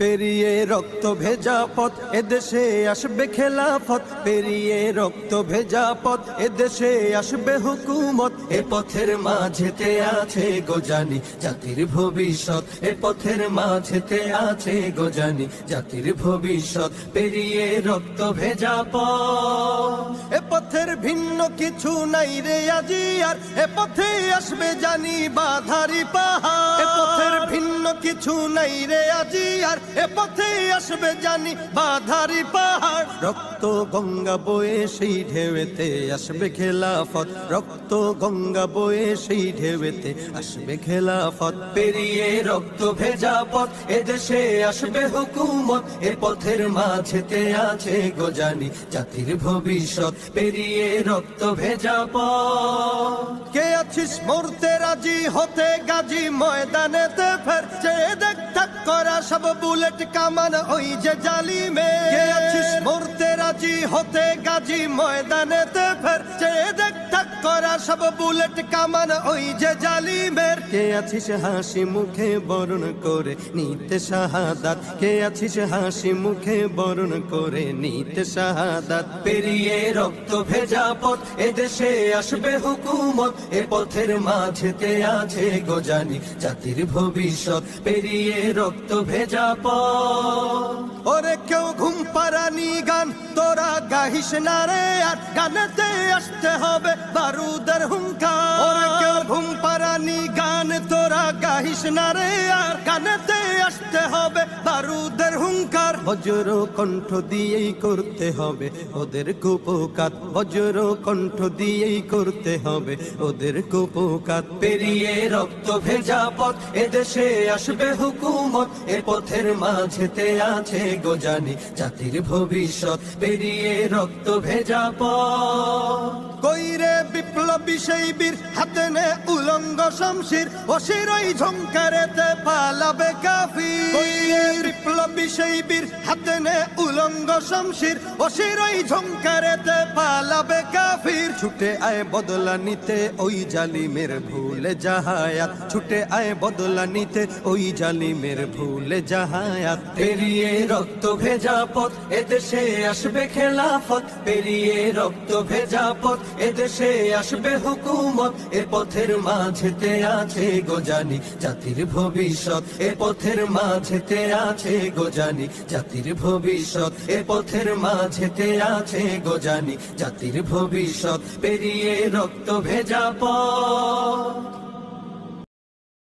পেরিয়ে রক্ত ভেজা পথ এদেশে আসবে খেলাফত, পেরিয়ে রক্ত ভেজা পথ এদেশে আসবে হুকুমত। এ পথের মাঝেতে আছে গোজানি জাতির ভবিষ্যৎ, এ পথের মাঝেতে আছে গোজানি জাতির ভবিষ্যৎ। পেরিয়ে রক্ত ভেজা পথ, এ পথের ভিন্ন কিছু নাই রে আজি আর, এ পথে আসবে জানি বাধারি পাহাড়। এ পথের ভিন্ন কিছু নাই রে আজি আর, এ পথে আসবে জানি বাধারি পাহাড়। রক্ত গঙ্গা বয়ে সেই ঢেউতে আসবে খেলাফত, রক্ত গঙ্গা বয়ে সেই ঢেউতে আসবে খেলাফত। পেরিয়ে রক্ত ভেজা পথ এদেশে আসবে হুকুমত, এ পথের মাঝেতে আছে গোজানি জাতির ভবিষ্যৎ। পেরিয়ে রক্ত ভেজা পথ, কে আছিস মরতে রাজি হতে গাজী ময়দানেতে ফের, চেয়ে দেখ থাক করা সব বুলেট কামান ওই যে জালিমে। কে আছিস মরতে রাজি হতে গাজী ময়দানেতে ফের, চেয়ে দেখ থাক করা সব বুলেট কামান ওই যে জালিমের। কে আছিস হাসি মুখে বরণ করে নিতে শাহাদাত, কে আছিস হাসি মুখে বরণ করে নিতে শাহাদাত। পেরিয়ে রক্ত ভেজা পথ এদেশে আসবে হুকুমত, এ পথের মাঝেতে আছে গোজানি জাতির ভবিষ্যৎ। পেরিয়ে রক্ত ভেজা পথ, ওরে কেউ ঘুম পাড়ানি গান তোরা গাহিস না রে আর, গানেতে আসতে হবে বারুদের হুঙ্কার। ওরে কেউ ঘুম পাড়ানি গান তোরা গাহিস না রে আর, গানেতে আসতে হবে বারুদের হুঙ্কার। বজ্র কণ্ঠ দিয়েই করতে হবে ওদের কুপকাত, বজ্র কণ্ঠ দিয়েই করতে হবে ওদের কুপকাত। পেরিয়ে রক্ত ভেজা পথ এদেশে আসবে হুকুমত, এ পথের মাঝেতে আছে গোজানি জাতির ভবিষ্যৎ। পেরিয়ে রক্ত ভেজা পথ, কইরে বিপ্লবী সেই বীর হাতে নে উলঙ্গ শমশির, অশিরই ঝংকারেতে পালাবে কাফির। কইরে বিপ্লবী সেই বীর হাতে নে উলঙ্গ শমশির, অশিরই ঝংকারেতে পালাবে কাফির। ছুটে আয় বদলা নিতে ওই জালিমের ভুলে জাহায়াত, ছুটে আয় বদলা নিতে ওই জালিমের ভুলে জাহায়াত। পেরিয়ে রক্ত ভেজা পথ এদেশে আসবে খেলাফত, পেরিয়ে রক্ত ভেজা পথ এদেশে আসবে হুকুমত, এ পথের মাঝেতে আছে গোজানি জাতির ভবিষ্যৎ। এ পথের মাঝেতে আছে গোজানি জাতির ভবিষ্যৎ, এ পথের মাঝেতে আছে গোজানি জাতির ভবিষ্যৎ। পেরিয়ে রক্ত ভেজা পথ।